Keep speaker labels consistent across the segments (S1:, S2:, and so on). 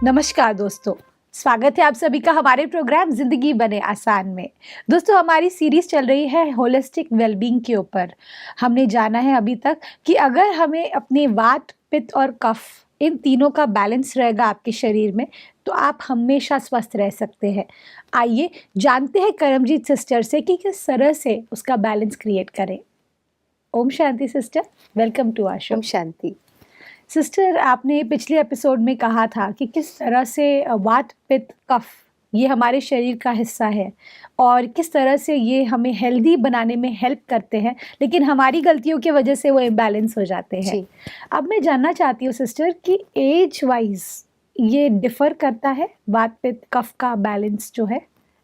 S1: नमस्कार दोस्तों, स्वागत है आप सभी का हमारे प्रोग्राम जिंदगी बने आसान में। दोस्तों, हमारी सीरीज चल रही है होलिस्टिक वेलबींग के ऊपर। हमने जाना है अभी तक कि अगर हमें अपने वात, पित्त और कफ इन तीनों का बैलेंस रहेगा आपके शरीर में तो आप हमेशा स्वस्थ रह सकते हैं। आइए जानते हैं करमजीत सिस्टर से कि किस तरह से उसका बैलेंस क्रिएट करें। ओम शांति sister, welcome to our show.
S2: ओम शांति।
S1: सिस्टर, आपने पिछले एपिसोड में कहा था कि किस तरह से वात, पित्त, कफ ये हमारे शरीर का हिस्सा है और किस तरह से ये हमें हेल्दी बनाने में हेल्प करते हैं, लेकिन हमारी गलतियों की वजह से वो इम्बैलेंस हो जाते हैं।
S2: जी
S1: अब मैं जानना चाहती हूँ सिस्टर कि एज वाइज ये डिफर करता है वात, पित्त, कफ का बैलेंस जो है,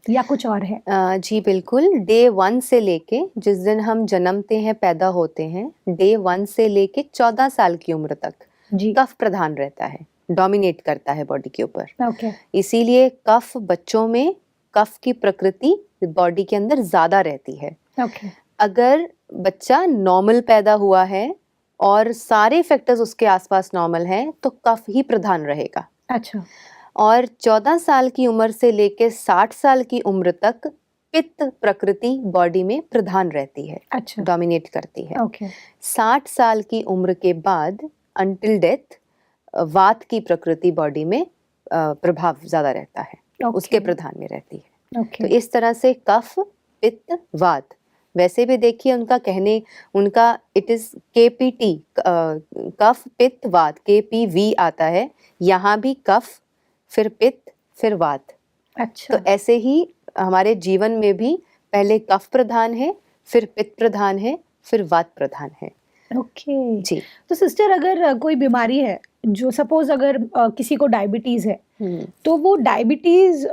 S1: या कुछ और है?
S2: जी बिल्कुल। डे 1 से लेके जिस दिन हम जन्मते हैं, पैदा होते हैं, डे 1 से लेके 14 साल की उम्र तक
S1: जी,
S2: कफ प्रधान रहता है, डोमिनेट करता है बॉडी के ऊपर।
S1: ओके,
S2: इसीलिए कफ बच्चों में, कफ की प्रकृति बॉडी के अंदर ज्यादा रहती है।
S1: ओके,
S2: अगर बच्चा नॉर्मल पैदा हुआ है और सारे फैक्टर्स उसके आसपास नॉर्मल हैं तो कफ ही प्रधान रहेगा।
S1: अच्छा,
S2: और 14 साल की उम्र से लेकर 60 साल की उम्र तक पित्त प्रकृति बॉडी में प्रधान रहती है,
S1: अच्छा,
S2: डोमिनेट करती है।
S1: ओके,
S2: 60 साल की उम्र के बाद अंटिल डेथ वात की प्रकृति बॉडी में प्रभाव ज्यादा रहता है,
S1: ओके,
S2: उसके प्रधान में रहती है। तो
S1: ओके,
S2: इस तरह से कफ, पित्त, वात, वैसे भी देखिए उनका इट इज केपीटी, कफ पित्त वात, केपीवी आता है। यहाँ भी कफ, फिर पित्त, फिर वात।
S1: अच्छा,
S2: तो ऐसे ही हमारे जीवन में भी पहले कफ प्रधान है, फिर पित्त प्रधान है, फिर वात प्रधान है।
S1: ओके।
S2: जी।
S1: तो सिस्टर, अगर कोई बीमारी है, जो सपोज अगर किसी को डायबिटीज है, तो वो डायबिटीज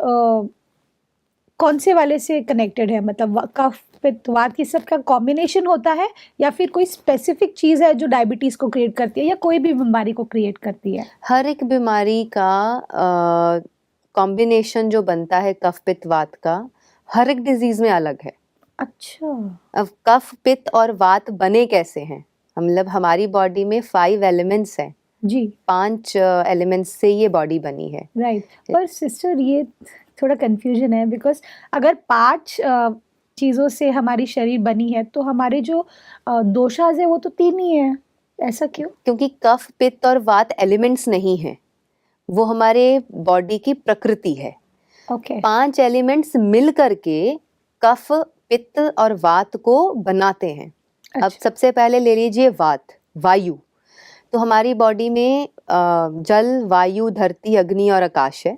S1: कौन से वाले से कनेक्टेड है? मतलब कफ, पित्त, वात की सब का कॉम्बिनेशन होता है या फिर कोई स्पेसिफिक चीज है जो डायबिटीज को क्रिएट करती है या कोई भी बीमारी को क्रिएट करती है?
S2: हर एक बीमारी का कॉम्बिनेशन जो बनता है कफ पित्त वात का, हर एक डिजीज में अलग है।
S1: अच्छा,
S2: अब कफ पित्त और वात बने कैसे हैं? मतलब हमारी बॉडी में 5 एलिमेंट्स हैं,
S1: जी,
S2: 5 एलिमेंट्स से ये बॉडी बनी है।
S1: राइट। पर सिस्टर, ये थोड़ा कंफ्यूजन है बिकॉज अगर 5 चीज़ों से हमारी शरीर बनी है तो हमारे जो दोषाज है वो तो 3 ही है। ऐसा क्यों?
S2: क्योंकि कफ पित्त और वात एलिमेंट्स नहीं है, वो हमारे बॉडी की प्रकृति है।
S1: ओके,
S2: 5 एलिमेंट्स मिल करके कफ, पित्त और वात को बनाते हैं। अब
S1: अच्छा,
S2: सबसे पहले ले लीजिए वात, वायु। तो हमारी बॉडी में जल, वायु, धरती, अग्नि और आकाश है।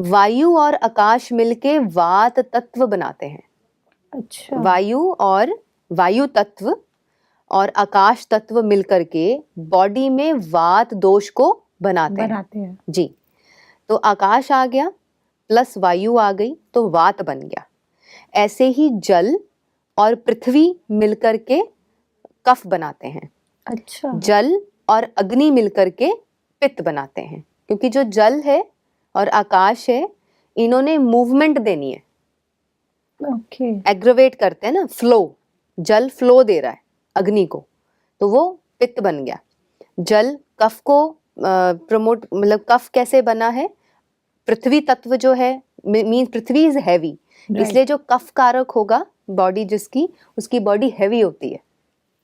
S2: वायु और आकाश मिलके वात तत्व बनाते हैं।
S1: अच्छा,
S2: वायु और वायु तत्व और आकाश तत्व मिलकर के बॉडी में वात दोष को बनाते हैं। जी। तो आकाश आ गया प्लस वायु आ गई तो वात बन गया। ऐसे ही जल और पृथ्वी मिलकर के कफ बनाते हैं।
S1: अच्छा,
S2: जल और अग्नि मिलकर के पित्त बनाते हैं, क्योंकि जो जल है और आकाश है, इन्होंने मूवमेंट देनी है,
S1: ओके,
S2: एग्रवेट करते हैं ना, फ्लो। जल फ्लो दे रहा है अग्नि को, तो वो पित्त बन गया। जल कफ को प्रमोट, मतलब कफ कैसे बना है? पृथ्वी तत्व जो है, मीन पृथ्वी इज हैवी, इसलिए जो कफ कारक होगा बॉडी जिसकी, उसकी बॉडी हैवी होती है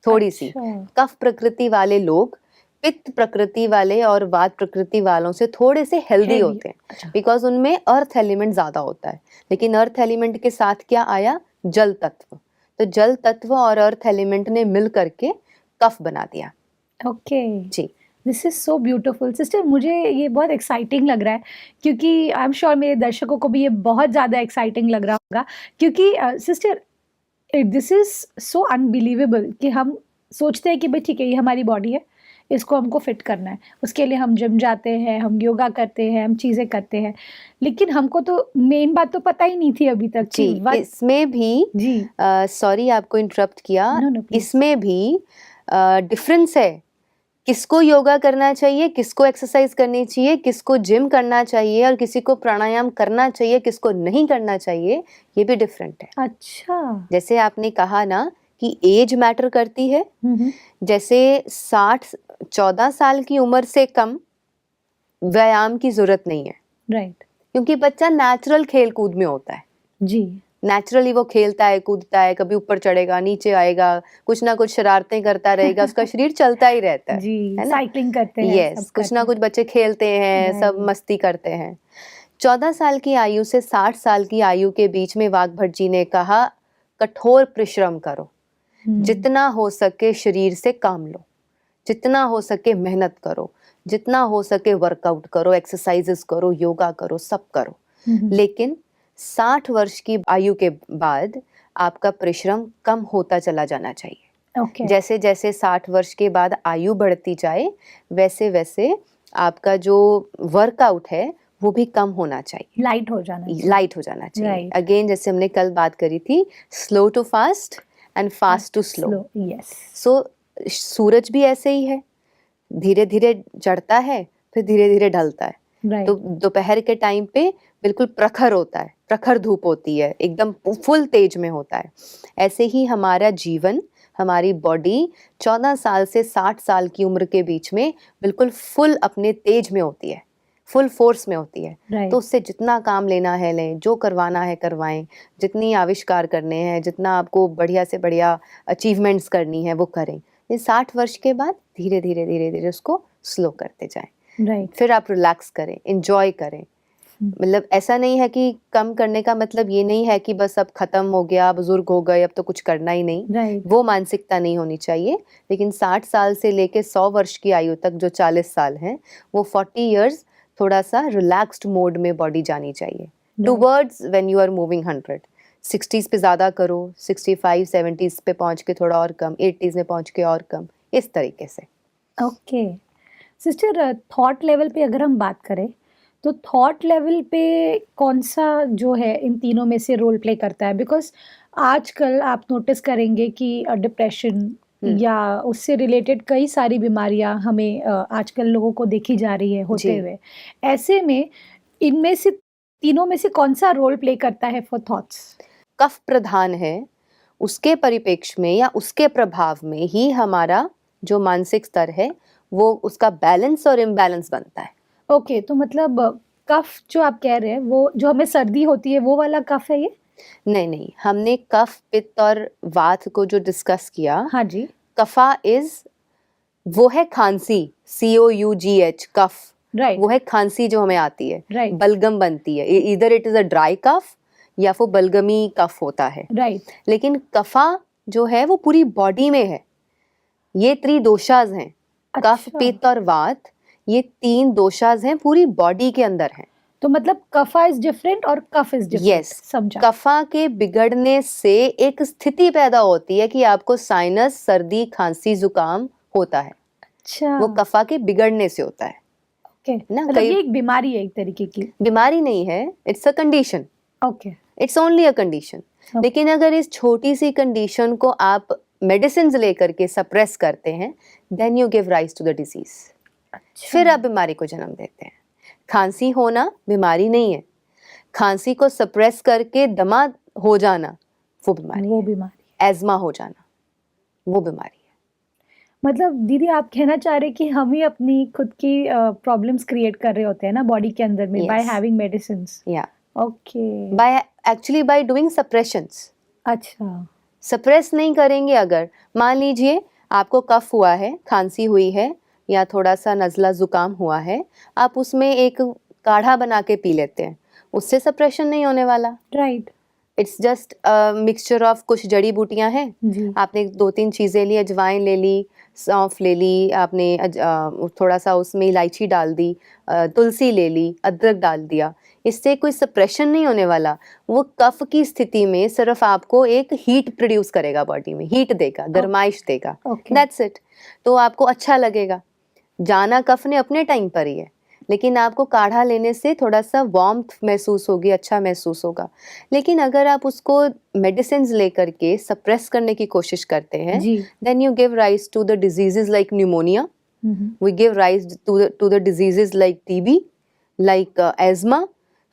S2: थोड़ी सी। कफ प्रकृति वाले लोग पित्त प्रकृति वाले और वात प्रकृति वालों से थोड़े से हेल्दी होते हैं, बिकॉज उनमें अर्थ एलिमेंट ज्यादा होता है। लेकिन अर्थ एलिमेंट के साथ क्या आया? जल तत्व। तो जल तत्व और अर्थ एलिमेंट ने मिल करके कफ बना दिया।
S1: ओके,
S2: जी।
S1: This is so beautiful sister. मुझे ये बहुत एक्साइटिंग लग रहा है क्योंकि आई एम श्योर मेरे दर्शकों को भी ये बहुत ज़्यादा एक्साइटिंग लग रहा होगा क्योंकि sister, this is so unbelievable कि हम सोचते हैं कि भाई ठीक है, ये हमारी बॉडी है, इसको हमको फिट करना है, उसके लिए हम जिम जाते हैं, हम योगा करते हैं, हम चीज़ें करते हैं, लेकिन हमको तो मेन बात तो पता ही नहीं थी अभी तक।
S2: जी, इसमें भी
S1: जी,
S2: सॉरी आपको इंटरप्ट किया।
S1: No no please.
S2: इसमें भी डिफरेंस है, किसको योगा करना चाहिए, किसको एक्सरसाइज करनी चाहिए, किसको जिम करना चाहिए और किसी को प्राणायाम करना चाहिए, किसको नहीं करना चाहिए, ये भी डिफरेंट है।
S1: अच्छा,
S2: जैसे आपने कहा ना कि एज मैटर करती है, जैसे 14 साल की उम्र से कम व्यायाम की जरूरत नहीं है,
S1: राइट।
S2: क्योंकि बच्चा नेचुरल खेल कूद में होता है।
S1: जी।
S2: नेचुरली वो खेलता है, कूदता है, कभी ऊपर चढ़ेगा, नीचे आएगा, कुछ ना कुछ शरारतें करता रहेगा, उसका शरीर चलता ही रहता
S1: जी,
S2: है ना।
S1: साइकिलिंग करते हैं,
S2: यस,
S1: सब
S2: कुछ
S1: करते
S2: ना
S1: हैं।
S2: कुछ बच्चे खेलते हैं, सब
S1: Right.
S2: मस्ती करते हैं। 14 साल की आयु से 60 साल की आयु के बीच में वाघ भट्ट जी ने कहा, कठोर परिश्रम करो, जितना हो सके शरीर से काम लो, जितना हो सके मेहनत करो, जितना हो सके वर्कआउट करो, एक्सरसाइजेस करो, योगा करो, सब करो। लेकिन 60 वर्ष की आयु के बाद आपका परिश्रम कम होता चला जाना चाहिए।
S1: ओके।
S2: जैसे जैसे 60 वर्ष के बाद आयु बढ़ती जाए, वैसे वैसे आपका जो वर्कआउट है वो भी कम होना चाहिए,
S1: लाइट हो जाना चाहिए।
S2: लाइट हो जाना चाहिए।
S1: Right.
S2: अगेन, जैसे हमने कल बात करी थी, slow to fast and fast to slow.
S1: Slow, yes.
S2: So सूरज भी ऐसे ही है, धीरे धीरे चढ़ता है, फिर धीरे धीरे ढलता है।
S1: राइट।
S2: तो दोपहर के टाइम पे बिल्कुल प्रखर होता है, प्रखर धूप होती है, एकदम फुल तेज में होता है। ऐसे ही हमारा जीवन, हमारी बॉडी 14 साल से 60 साल की उम्र के बीच में बिल्कुल फुल अपने तेज में होती है, फुल फोर्स में होती है।
S1: Right.
S2: तो उससे जितना काम लेना है लें, जो करवाना है करवाएं, जितनी आविष्कार करने हैं, जितना आपको बढ़िया से बढ़िया अचीवमेंट्स करनी है वो करें। ये 60 वर्ष के बाद धीरे धीरे धीरे धीरे उसको स्लो करते जाएं।
S1: राइट।
S2: फिर आप रिलैक्स करें, एंजॉय करें। मतलब ऐसा नहीं है कि कम करने का मतलब ये नहीं है कि बस अब खत्म हो गया, बुजुर्ग हो गए, अब तो कुछ करना ही नहीं।
S1: राइट।
S2: वो मानसिकता नहीं होनी चाहिए। लेकिन 60 साल से लेके 100 वर्ष की आयु तक जो 40 साल हैं, वो 40 इयर्स थोड़ा सा रिलैक्स्ड मोड में बॉडी जानी चाहिए, towards when you are moving 100। 60s पे ज़्यादा करो, 65 70s पे पहुंच के थोड़ा और कम, 80s में पहुंच के और कम, इस तरीके से।
S1: ओके सिस्टर, थॉट लेवल पे अगर हम बात करें तो थॉट लेवल पे कौन सा जो है इन तीनों में से रोल प्ले करता है? बिकॉज आजकल आप नोटिस करेंगे कि डिप्रेशन या उससे रिलेटेड कई सारी बीमारियां हमें आजकल लोगों को देखी जा रही है होते
S2: जी।
S1: हुए। ऐसे में इनमें से तीनों में से कौन सा रोल प्ले करता है फॉर थॉट्स?
S2: कफ प्रधान है, उसके परिप्रेक्ष्य में या उसके प्रभाव में ही हमारा जो मानसिक स्तर है वो उसका बैलेंस और इम्बैलेंस बनता है।
S1: ओके, तो मतलब कफ जो आप कह रहे हैं वो जो हमें सर्दी होती है वो वाला कफ है ये?
S2: नहीं नहीं, हमने कफ, पित्त और वात को जो डिस्कस किया,
S1: हाँ जी।
S2: कफा वो है खांसी, COUGH, कफ।
S1: राइट।
S2: वो है खांसी जो हमें आती है,
S1: Right.
S2: बलगम बनती है। इधर it is a dry cough या वो बलगमी कफ होता है।
S1: राइट।
S2: लेकिन कफा जो है वो पूरी बॉडी में है। ये त्रिदोषाज हैं, कफ,
S1: अच्छा।
S2: पित्त और वात, ये 3 दोषाज हैं, पूरी बॉडी के अंदर हैं।
S1: तो मतलब कफा इज डिफरेंट और कफ इज डिफरेंट।
S2: यस,
S1: समझा।
S2: कफा के बिगड़ने से एक स्थिति पैदा होती है कि आपको साइनस, सर्दी, खांसी, जुकाम होता है।
S1: अच्छा।
S2: वो कफा के बिगड़ने से होता है
S1: ओके,
S2: ना।
S1: मतलब ये एक बीमारी है एक तरीके की।
S2: बीमारी नहीं है, it's a condition,
S1: okay.
S2: It's only a condition. लेकिन अगर इस छोटी सी कंडीशन को आप मेडिसिन लेकर के सप्रेस करते हैं, then you give rise to the disease. फिर आप बीमारी को जन्म देते हैं। खांसी होना बीमारी नहीं है, खांसी को सप्रेस करके दमा हो जाना वो बीमारी
S1: वो
S2: है।
S1: बीमारी।
S2: एज़मा हो जाना वो बीमारी है।
S1: मतलब दीदी आप कहना चाह रहे कि हम ही अपनी खुद की प्रॉब्लम्स क्रिएट कर रहे होते हैं ना बॉडी के अंदर में बाय
S2: Yes.
S1: Having medicines.
S2: या
S1: ओके।
S2: By doing suppressions.
S1: अच्छा।
S2: सप्रेस नहीं करेंगे, अगर मान लीजिए आपको कफ हुआ है, खांसी हुई है या थोड़ा सा नज़ला ज़ुकाम हुआ है, आप उसमें एक काढ़ा बना के पी लेते हैं, उससे सप्रेशन नहीं होने वाला।
S1: Right.
S2: It's just mixture of कुछ जड़ी बूटियां हैं।
S1: जी।
S2: आपने 2-3 चीज़ें ली, अजवाइन ले ली, सौंफ ले ली, आपने थोड़ा सा उसमें इलायची डाल दी, तुलसी ले ली, अदरक डाल दिया, इससे कोई सप्रेशन नहीं होने वाला। वो कफ की स्थिति में सिर्फ आपको एक हीट प्रोड्यूस करेगा, बॉडी में हीट देगा, गर्माइश देगा,
S1: ओके।
S2: That's it. तो आपको अच्छा लगेगा। जाना कफ ने अपने टाइम पर ही है, लेकिन आपको काढ़ा लेने से थोड़ा सा वार्मथ महसूस होगी, अच्छा महसूस होगा। लेकिन अगर आप उसको मेडिसिन लेकर के सप्रेस करने की कोशिश करते हैं,
S1: जी।
S2: Then you give rise to the diseases like pneumonia, we give rise to the diseases like TB, like asthma.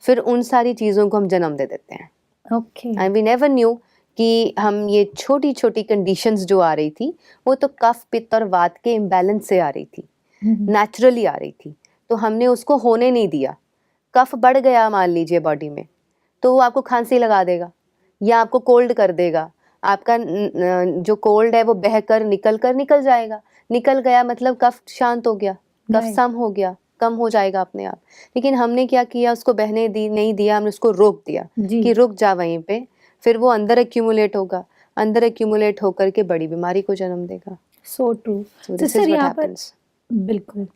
S2: फिर उन सारी चीज़ों को हम जन्म दे देते हैं।
S1: Okay.
S2: And we never knew कि हम ये छोटी छोटी कंडीशंस जो आ रही थी, वो तो कफ, पित्त और वात के इम्बैलेंस से आ रही थी, नेचुरली आ रही थी। तो हमने उसको होने नहीं दिया, कफ बढ़ गया मान लीजिए बॉडी में, तो वो आपको खांसी लगा देगा या आपको कोल्ड कर देगा। आपका जो कोल्ड है वो बहकर निकल जाएगा, निकल गया मतलब कफ शांत हो गया, कफ
S1: Right.
S2: सम हो गया, कम हो जाएगा अपने आप। लेकिन हमने क्या किया, उसको बहने नहीं दिया, हमने उसको रोक दिया
S1: जी।
S2: कि रुक जा वहीं पे, फिर वो अंदर एक्यूमुलेट होगा, अंदर एक्यूमुलेट होकर के बड़ी बीमारी को जन्म देगा।
S1: So true.
S2: So this
S1: sister
S2: is what
S1: यहाँ पर
S2: happens.
S1: बिल्कुल।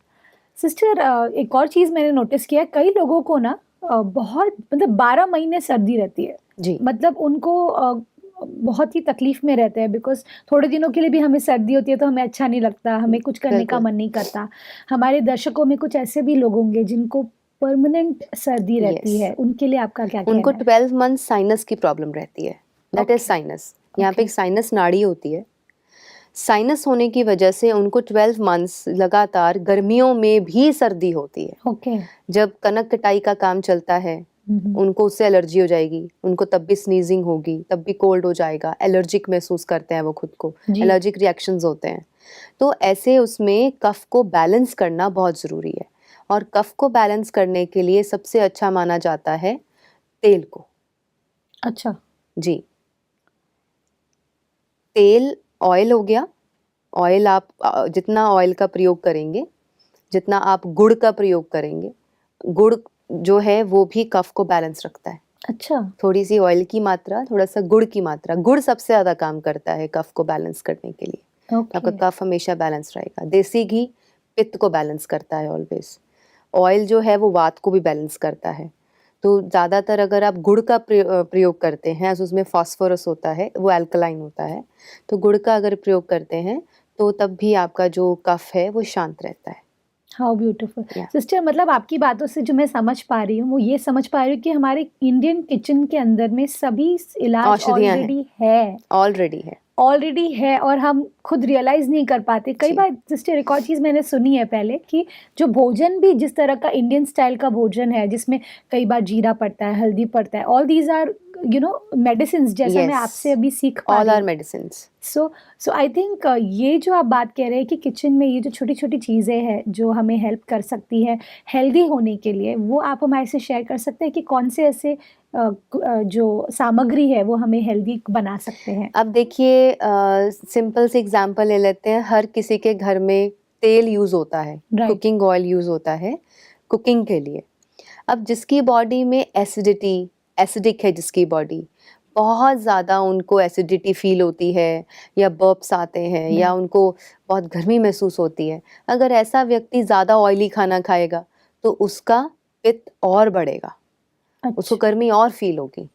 S1: सिस्टर एक और चीज़ मैंने नोटिस किया है, कई लोगों को ना बहुत मतलब 12 महीने सर्दी रहती है।
S2: जी
S1: मतलब उनको बहुत ही तकलीफ में रहते हैं, बिकॉज थोड़े दिनों के लिए भी हमें सर्दी होती है तो हमें अच्छा नहीं लगता, हमें कुछ करने का
S2: बिल्कुल।
S1: मन नहीं करता। हमारे दर्शकों में कुछ ऐसे भी लोग होंगे जिनको परमानेंट सर्दी रहती
S2: Yes.
S1: है, उनके लिए आपका क्या
S2: उनको
S1: कहना है?
S2: 12 मंथ साइनस की प्रॉब्लम रहती है, दैट इज
S1: Okay.
S2: साइनस। यहाँ पे
S1: Okay.
S2: एक साइनस नाड़ी होती है, साइनस होने की वजह से उनको 12 मंथ्स लगातार गर्मियों में भी सर्दी होती है।
S1: ओके।
S2: जब कनक कटाई का काम चलता है उनको उससे एलर्जी हो जाएगी, उनको तब भी स्नीजिंग होगी, तब भी कोल्ड हो जाएगा, एलर्जिक महसूस करते हैं वो खुद को,
S1: जी।
S2: एलर्जिक रिएक्शंस होते हैं। तो ऐसे उसमें कफ को बैलेंस करना बहुत ज़रूरी है, और कफ को बैलेंस करने के लिए सबसे अच्छा माना जाता है तेल को।
S1: अच्छा।
S2: जी, तेल, ऑयल हो गया, ऑयल आप जितना ऑयल का प्रयोग करेंगे, जितना आप गुड़ का प्रयोग करेंगे, गुड़ जो है वो भी कफ को बैलेंस रखता है।
S1: अच्छा।
S2: थोड़ी सी ऑयल की मात्रा, थोड़ा सा गुड़ की मात्रा, गुड़ सबसे ज़्यादा काम करता है कफ को बैलेंस करने के लिए।
S1: ओके।
S2: आपका कफ हमेशा बैलेंस रहेगा। देसी घी पित्त को बैलेंस करता है ऑलवेज। ऑयल जो है वो वात को भी बैलेंस करता है। तो ज़्यादातर अगर आप गुड़ का प्रयोग करते हैं, उसमें फास्फोरस होता है, वो अल्कलाइन होता है, तो गुड़ का अगर प्रयोग करते हैं तो तब भी आपका जो कफ है वो शांत रहता है।
S1: How beautiful.
S2: Yeah.
S1: सिस्टर, मतलब आपकी बातों से जो मैं समझ पा रही हूँ वो ये समझ पा रही हूँ कि हमारे इंडियन किचन के अंदर में सभी इलाज
S2: औषधियाँ हैं,
S1: ऑलरेडी है,
S2: ऑलरेडी है।
S1: और हम खुद रियलाइज नहीं कर पाते। कई
S2: जी।
S1: बार सिस्टर एक और चीज़ मैंने सुनी है पहले कि जो भोजन भी जिस तरह का इंडियन स्टाइल का भोजन है, जिसमें कई बार जीरा पड़ता है, हल्दी पड़ता है, ऑल दीज आर मेडिसिन, जैसा मैं
S2: Yes.
S1: आपसे अभी सीख पा
S2: ऑल
S1: रही
S2: आर
S1: हूँ।
S2: मेडिसिन्स।
S1: सो आई थिंक ये जो आप बात कह रहे हैं कि किचन में ये जो छोटी छोटी चीज़ें हैं जो हमें हेल्प कर सकती है हेल्दी होने के लिए, वो आप हमारे से शेयर कर सकते हैं कि कौन से ऐसे जो सामग्री है वो हमें हेल्दी बना सकते हैं?
S2: अब देखिए, सिंपल सी एग्जांपल ले लेते हैं। हर किसी के घर में तेल यूज़ होता है,
S1: Right.
S2: कुकिंग ऑयल यूज़ होता है कुकिंग के लिए। अब जिसकी बॉडी में एसिडिक है, जिसकी बॉडी बहुत ज़्यादा उनको एसिडिटी फील होती है, या बर्प्स आते हैं, या उनको बहुत गर्मी महसूस होती है, अगर ऐसा व्यक्ति ज़्यादा ऑयली खाना खाएगा तो उसका पित्त और बढ़ेगा, उसको
S1: अच्छा।
S2: गर्मी और फील होगी।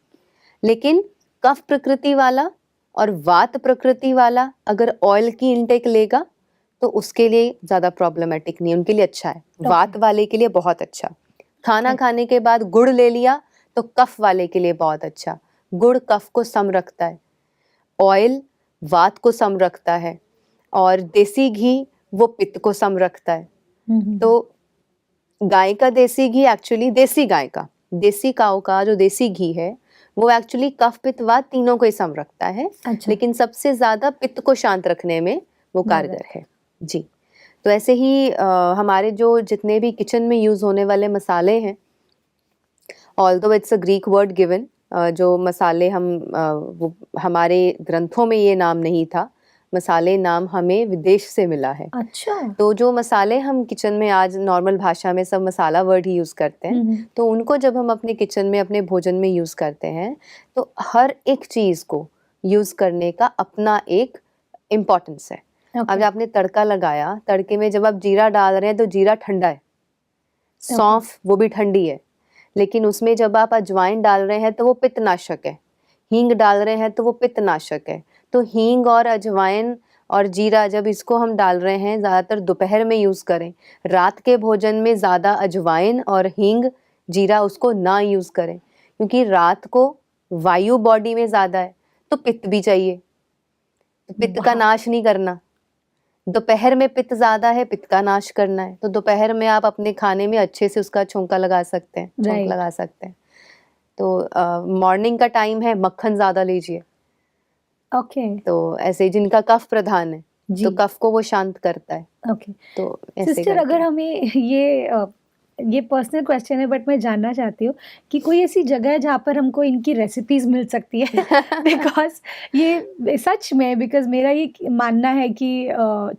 S2: लेकिन कफ प्रकृति वाला और वात प्रकृति वाला अगर ऑयल की इनटेक लेगा तो उसके लिए ज़्यादा प्रॉब्लमेटिक नहीं है, उनके लिए अच्छा है। वात वाले के लिए बहुत अच्छा। खाना खाने के बाद गुड़ ले लिया तो कफ वाले के लिए बहुत अच्छा। गुड़ कफ को सम रखता है, ऑयल वात को सम रखता है, और देसी घी वो पित्त को सम रखता है। तो गाय का देसी घी, एक्चुअली देसी काऊ का जो देसी घी है वो एक्चुअली कफ पित्त वात तीनों को ही सम रखता है।
S1: अच्छा।
S2: लेकिन सबसे ज्यादा पित्त को शांत रखने में वो कारगर है। जी, तो ऐसे ही हमारे जो जितने भी किचन में यूज होने वाले मसाले हैं, although it's a Greek word given, जो मसाले वो हमारे ग्रंथों में ये नाम नहीं था, मसाले नाम हमें विदेश से मिला है।
S1: अच्छा।
S2: तो जो मसाले हम किचन में आज नॉर्मल भाषा में सब मसाला वर्ड ही यूज़ करते हैं, तो उनको जब हम अपने किचन में अपने भोजन में यूज़ करते हैं तो हर एक चीज़ को यूज़ करने का अपना एक इम्पोर्टेंस है। अब आपने तड़का लगाया, तड़के में जब आप जीरा डाल रहे हैं तो जीरा ठंडा है, सौंफ वो भी ठंडी है, लेकिन उसमें जब आप अजवाइन डाल रहे हैं तो वो पित्तनाशक है, हींग डाल रहे हैं तो वो पित्तनाशक है। तो हींग और अजवाइन और जीरा जब इसको हम डाल रहे हैं, ज़्यादातर दोपहर में यूज़ करें। रात के भोजन में ज़्यादा अजवाइन और हींग जीरा उसको ना यूज़ करें, क्योंकि रात को वायु बॉडी में ज़्यादा है तो पित्त भी चाहिए, तो पित्त का नाश नहीं करना। दोपहर में पित्त ज़्यादा है, पित्त का नाश करना है, तो दोपहर में आप अपने खाने में अच्छे से उसका छौंका लगा सकते हैं, छौंक लगा सकते हैं। तो मॉर्निंग का टाइम है, मक्खन ज़्यादा लीजिए।
S1: ओके।
S2: तो ऐसे जिनका कफ प्रधान है तो कफ को वो शांत करता है।
S1: ओके।
S2: तो ऐसे
S1: सिस्टर,
S2: करके
S1: अगर हमें ये ये पर्सनल क्वेश्चन है बट मैं जानना चाहती हूँ कि कोई ऐसी जगह है जहाँ पर हमको इनकी रेसिपीज मिल सकती है बिकॉज ये सच में बिकॉज मेरा ये मानना है कि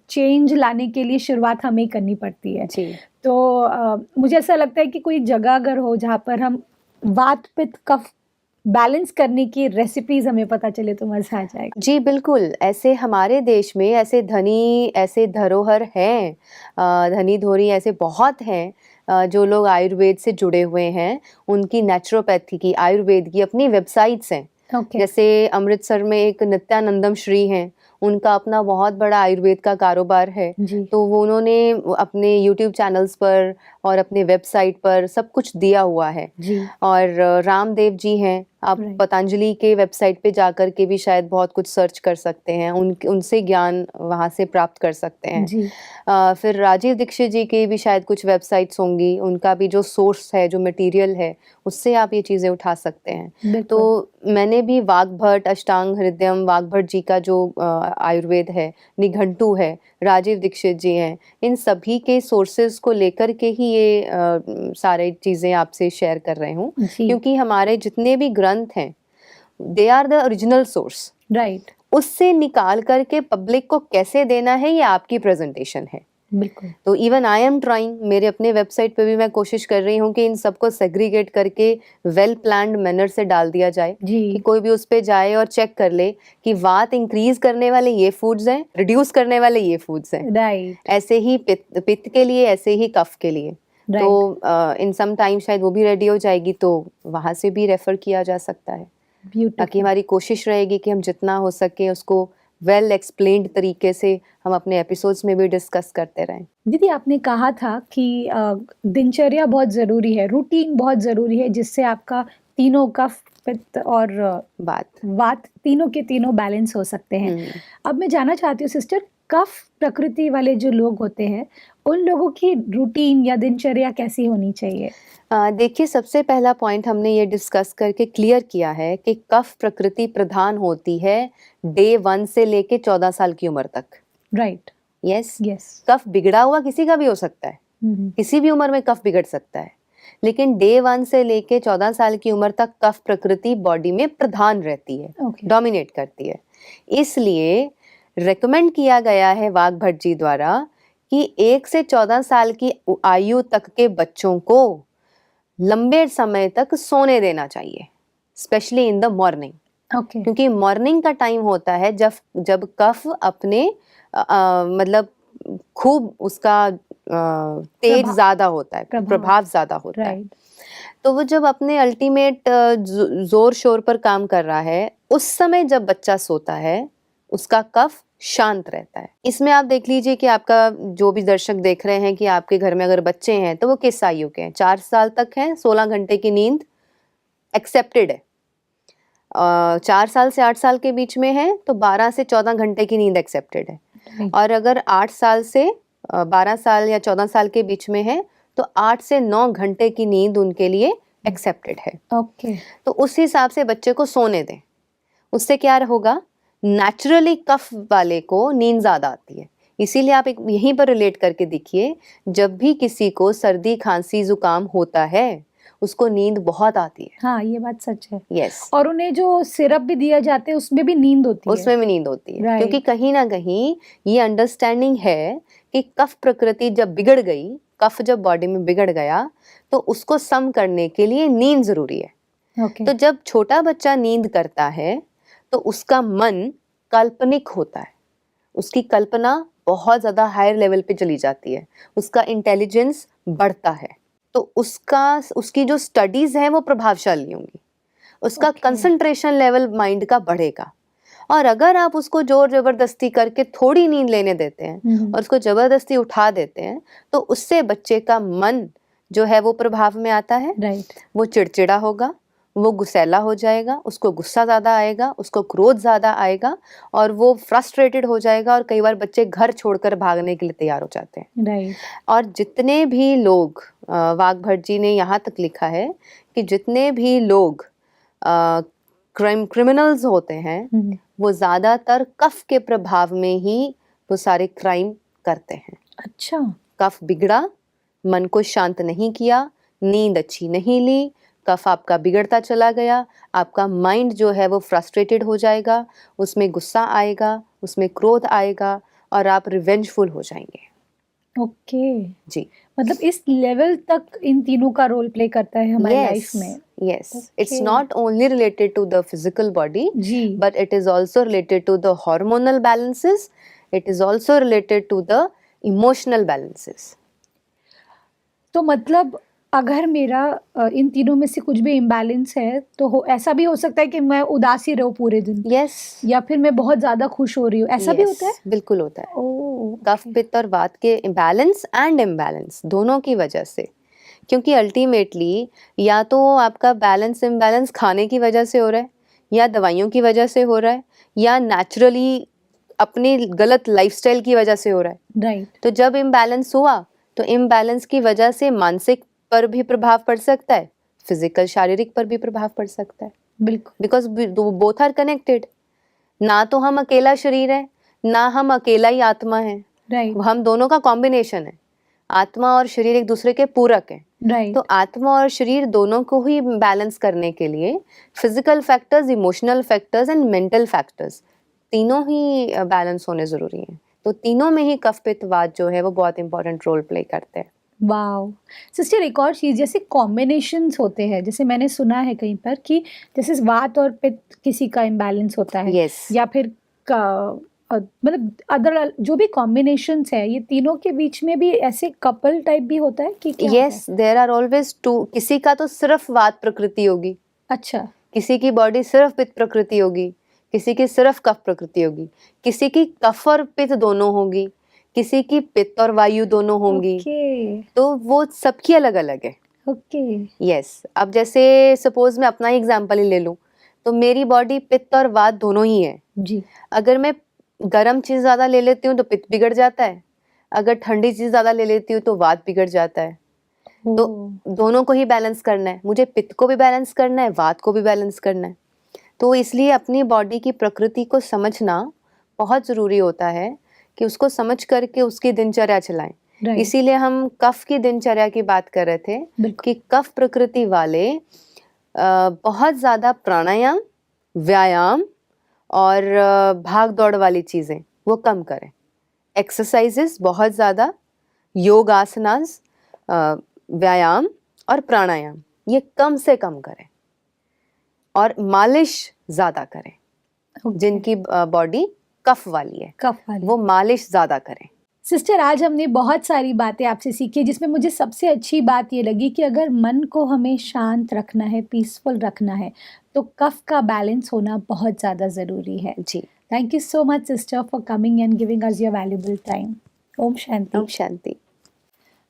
S1: चेंज लाने के लिए शुरुआत हमें ही करनी पड़ती है।
S2: जी
S1: तो मुझे ऐसा लगता है कि कोई जगह अगर हो जहाँ पर हम वात पित्त कफ बैलेंस करने की रेसिपीज हमें पता चले तो मजा आ जाएगा।
S2: जी बिल्कुल, ऐसे हमारे देश में ऐसे धरोहर हैं, धनी धोरी ऐसे बहुत हैं, जो लोग आयुर्वेद से जुड़े हुए हैं। उनकी नेचुरोपैथी की, आयुर्वेद की अपनी वेबसाइट्स हैं।
S1: ओके।
S2: जैसे अमृतसर में एक नित्यानंदम श्री हैं, उनका अपना बहुत बड़ा आयुर्वेद का कारोबार है।
S1: जी।
S2: तो वो उन्होंने अपने यूट्यूब चैनल्स पर और अपने वेबसाइट पर सब कुछ दिया हुआ है।
S1: जी।
S2: और रामदेव जी हैं, आप
S1: Right.
S2: पतंजलि के वेबसाइट पे जाकर के भी शायद बहुत कुछ सर्च कर सकते हैं, उनसे ज्ञान वहाँ से प्राप्त कर सकते हैं।
S1: जी।
S2: फिर राजीव दीक्षित जी की भी शायद कुछ वेबसाइट्स होंगी, उनका भी जो सोर्स है, जो मटेरियल है, उससे आप ये चीज़ें उठा सकते हैं।
S1: बिल्कुल।
S2: तो मैंने भी वाग्भट, अष्टांग हृदयम, वाग्भट जी का जो आयुर्वेद है, निघंटू है, राजीव दीक्षित जी हैं, इन सभी के सोर्सेज को लेकर के ही ये सारी चीज़ें आपसे शेयर कर रही हूँ।
S1: जी।
S2: क्योंकि हमारे जितने भी ग्रंथ हैं, they are the original source.
S1: Right.
S2: उससे निकाल करके पब्लिक को कैसे देना है, ये आपकी प्रेजेंटेशन है।
S1: बिल्कुल।
S2: तो इवन आई एम ट्राइंग, मेरे अपने वेबसाइट पे भी मैं कोशिश कर रही हूँ कि इन सबको सेग्रीगेट करके वेल प्लान्ड मैनर से डाल दिया जाए, कि
S1: जी।
S2: कोई भी उस पे जाए और चेक कर ले कि वात इंक्रीज करने वाले ये फूड्स हैं, रिड्यूस करने वाले ये फूड्स हैं।
S1: राइट।
S2: ऐसे ही पित्त के लिए, ऐसे ही कफ के लिए।
S1: राइट।
S2: तो इन सम टाइम शायद वो भी रेडी हो जाएगी, तो वहाँ से भी रेफर किया जा सकता है। ताकि
S1: ब्यूटीफुल।
S2: हमारी कोशिश रहेगी कि हम जितना हो सके उसको वेल एक्सप्लेन्ड तरीके से हम अपने एपिसोड्स में भी डिस्कस करते रहें।
S1: दीदी आपने कहा था कि दिनचर्या बहुत ज़रूरी है, रूटीन बहुत ज़रूरी है जिससे आपका तीनों कफ पित्त और वात तीनों के तीनों बैलेंस हो सकते हैं। अब मैं जानना चाहती हूँ सिस्टर, कफ प्रकृति वाले जो लोग होते हैं उन लोगों की रूटीन या दिनचर्या कैसी होनी चाहिए?
S2: देखिए, सबसे पहला पॉइंट हमने ये डिस्कस करके क्लियर किया है कि कफ प्रकृति प्रधान होती है डे 1 से लेके 14 साल की उम्र तक।
S1: राइट।
S2: यस।
S1: यस।
S2: कफ बिगड़ा हुआ किसी का भी हो सकता है, किसी भी उम्र में कफ बिगड़ सकता है, लेकिन डे 1 से लेके 14 साल की उम्र तक कफ प्रकृति बॉडी में प्रधान रहती है,
S1: ओके।
S2: डोमिनेट करती है। इसलिए रेकमेंड किया गया है वाग्भट जी द्वारा कि 1 से 14 साल की आयु तक के बच्चों को लंबे समय तक सोने देना चाहिए, specially in the morning.
S1: Okay.
S2: क्योंकि मॉर्निंग का टाइम होता है जब कफ अपने मतलब खूब उसका तेज ज्यादा होता है, प्रभाव ज्यादा होता है। तो वो जब अपने अल्टीमेट जोर शोर पर काम कर रहा है, उस समय जब बच्चा सोता है, उसका कफ शांत रहता है। इसमें आप देख लीजिए कि आपका जो भी दर्शक देख रहे हैं कि आपके घर में अगर बच्चे हैं तो वो किस आयु के हैं। 4 साल तक हैं, 16 घंटे की नींद एक्सेप्टेड है। 4 साल से 8 साल के बीच में है तो 12 से 14 घंटे की नींद एक्सेप्टेड है। और अगर 8 साल से 12 साल या 14 साल के बीच में है तो 8 से 9 घंटे की नींद उनके लिए एक्सेप्टेड है।
S1: ओके।
S2: तो उस हिसाब से बच्चे को सोने दें। उससे क्या होगा, नेचुरली कफ वाले को नींद ज्यादा आती है। इसीलिए आप एक यहीं पर रिलेट करके देखिए, जब भी किसी को सर्दी खांसी जुकाम होता है उसको नींद बहुत आती है।
S1: हाँ, ये बात सच है।
S2: यस।
S1: और उन्हें जो सिरप भी दिया जाते हैं उसमें भी नींद होती है।
S2: उसमें भी नींद होती है,
S1: Right.
S2: क्योंकि कहीं ना कहीं ये अंडरस्टैंडिंग है कि कफ प्रकृति जब बिगड़ गई, कफ जब बॉडी में बिगड़ गया तो उसको सम करने के लिए नींद जरूरी है।
S1: Okay.
S2: तो जब छोटा बच्चा नींद करता है तो उसका मन काल्पनिक होता है, उसकी कल्पना बहुत ज्यादा हायर लेवल पे चली जाती है, उसका इंटेलिजेंस बढ़ता है, तो उसकी जो स्टडीज है वो प्रभावशाली होंगी, उसका कंसंट्रेशन लेवल माइंड का बढ़ेगा। और अगर आप उसको जोर जबरदस्ती करके थोड़ी नींद लेने देते हैं और उसको जबरदस्ती उठा देते हैं तो उससे बच्चे का मन जो है वो प्रभाव में आता है।
S1: राइट।
S2: वो चिड़चिड़ा होगा, वो गुस्सैला हो जाएगा, उसको गुस्सा ज़्यादा आएगा, उसको क्रोध ज़्यादा आएगा और वो फ्रस्ट्रेटेड हो जाएगा। और कई बार बच्चे घर छोड़कर भागने के लिए तैयार हो जाते हैं।
S1: राइट।
S2: और जितने भी लोग, वाग्भट जी ने यहाँ तक लिखा है कि जितने भी लोग क्रिमिनल्स होते हैं वो ज़्यादातर कफ के प्रभाव में ही वो सारे क्राइम करते हैं।
S1: अच्छा।
S2: कफ बिगड़ा मन को शांत नहीं किया, नींद अच्छी नहीं ली, कफ आपका बिगड़ता चला गया, आपका माइंड जो है वो फ्रस्ट्रेटेड हो जाएगा, उसमें गुस्सा आएगा, उसमें क्रोध आएगा और आप रिवेंजफुल हो जाएंगे।
S1: ओके,
S2: जी,
S1: मतलब इस लेवल तक इन तीनों का रोल प्ले करता है हमारी लाइफ में।
S2: yes. It's
S1: Okay.
S2: not only related to the physical body,
S1: ji,
S2: but it is also related to the hormonal balances. It is also related to the emotional balances.
S1: तो मतलब अगर मेरा इन तीनों में से कुछ भी इम्बैलेंस है तो ऐसा भी हो सकता है कि मैं उदास ही रहूं पूरे दिन,
S2: Yes.
S1: या फिर मैं बहुत ज्यादा खुश हो रही हूँ, ऐसा भी होता है?
S2: बिल्कुल होता है।
S1: ओह,
S2: कफ पित्त और वात के बैलेंस एंड इम्बैलेंस दोनों की वजह से, क्योंकि अल्टीमेटली या तो आपका बैलेंस इम्बैलेंस खाने की वजह से हो रहा है, या दवाइयों की वजह से हो रहा है, या नेचुरली अपनी गलत लाइफस्टाइल की वजह से हो रहा है।
S1: राइट,
S2: तो जब इम्बैलेंस हुआ तो इम्बैलेंस की वजह से मानसिक पर भी प्रभाव पड़ सकता है, फिजिकल शारीरिक पर भी प्रभाव पड़ सकता है,
S1: बिल्कुल,
S2: बिकॉज बोथ आर कनेक्टेड। ना तो हम अकेला शरीर है, ना हम अकेला ही आत्मा है,
S1: राइट,
S2: हम दोनों का कॉम्बिनेशन है। आत्मा और शरीर एक दूसरे के पूरक हैं।
S1: राइट,
S2: तो आत्मा और शरीर दोनों को ही बैलेंस करने के लिए physical factors, emotional factors and mental factors तीनों ही बैलेंस होने ज़रूरी हैं। तो तीनों में ही कफ पित्त वात जो है वो बहुत इंपॉर्टेंट रोल प्ले करते हैं।
S1: वाओ। सिस्टर, एक और चीज़, जैसे कॉम्बिनेशंस होते हैं, जैसे मैंने सुना है कहीं पर कि जैसे वात और पित्त किसी का इम्बैलेंस होता है,
S2: Yes.
S1: या फिर मतलब अदर जो भी कॉम्बिनेशंस है, ये तीनों के बीच में भी ऐसे कपल टाइप भी होता है कि क्या होता है?
S2: Yes, there are always two. किसी का तो सिर्फ वात प्रकृति होगी,
S1: अच्छा,
S2: किसी की बॉडी सिर्फ पित्त प्रकृति होगी, किसी की सिर्फ कफ प्रकृति होगी, किसी की कफ और पित्त दोनों होगी, किसी की पित्त और वायु दोनों होंगी।
S1: ओके,
S2: तो वो सबकी अलग अलग है।
S1: ओके,
S2: यस, अब जैसे सपोज मैं अपना एग्जांपल ही ले लूं, तो मेरी बॉडी पित्त और वात दोनों ही है।
S1: जी,
S2: अगर मैं गर्म चीज़ ज़्यादा ले लेती हूँ तो पित्त बिगड़ जाता है, अगर ठंडी चीज़ ज़्यादा ले लेती हूँ तो वात बिगड़ जाता है। तो
S1: ओह,
S2: दोनों को ही बैलेंस करना है, मुझे पित्त को भी बैलेंस करना है, वात को भी बैलेंस करना है। तो इसलिए अपनी बॉडी की प्रकृति को समझना बहुत ज़रूरी होता है कि उसको समझ करके उसकी दिनचर्या चलाएं।
S1: राइट,
S2: इसीलिए हम कफ की दिनचर्या की बात कर रहे थे
S1: बिल्कुल,
S2: कि कफ प्रकृति वाले बहुत ज़्यादा प्राणायाम, व्यायाम और भाग दौड़ वाली चीज़ें वो कम करें। एक्सरसाइजेस बहुत ज़्यादा, योग आसनास, व्यायाम और प्राणायाम ये कम से कम करें, और मालिश ज़्यादा करें।
S1: ओके,
S2: जिनकी बॉडी कफ वाली है
S1: कफ वाली।
S2: वो मालिश ज़्यादा करें।
S1: सिस्टर, आज हमने बहुत सारी बातें आपसे सीखी, जिसमें मुझे सबसे अच्छी बात ये लगी कि अगर मन को हमें शांत रखना है, पीसफुल रखना है, तो कफ का बैलेंस होना बहुत ज़्यादा ज़रूरी है।
S2: जी,
S1: thank you so much sister for coming and giving us your valuable time. ओम शांति।
S2: ओम शांति।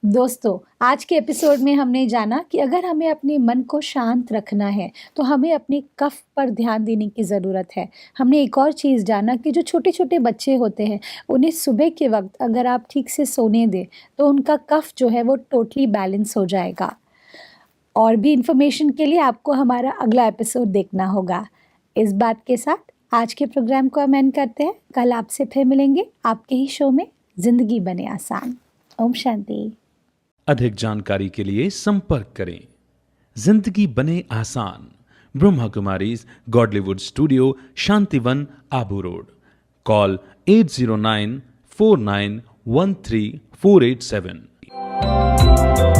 S1: दोस्तों, आज के एपिसोड में हमने जाना कि अगर हमें अपने मन को शांत रखना है तो हमें अपने कफ पर ध्यान देने की ज़रूरत है। हमने एक और चीज़ जाना कि जो छोटे छोटे बच्चे होते हैं, उन्हें सुबह के वक्त अगर आप ठीक से सोने दें तो उनका कफ जो है वो टोटली बैलेंस हो जाएगा। और भी इन्फॉर्मेशन के लिए आपको हमारा अगला एपिसोड देखना होगा। इस बात के साथ आज के प्रोग्राम को हम एंड करते हैं। कल आपसे फिर मिलेंगे आपके ही शो में ज़िंदगी बने आसान। ओम शांति।
S3: अधिक जानकारी के लिए संपर्क करें। जिंदगी बने आसान, Brahma Kumaris Godlywood studio, Shantivan, Abu road. Call 8094913487487।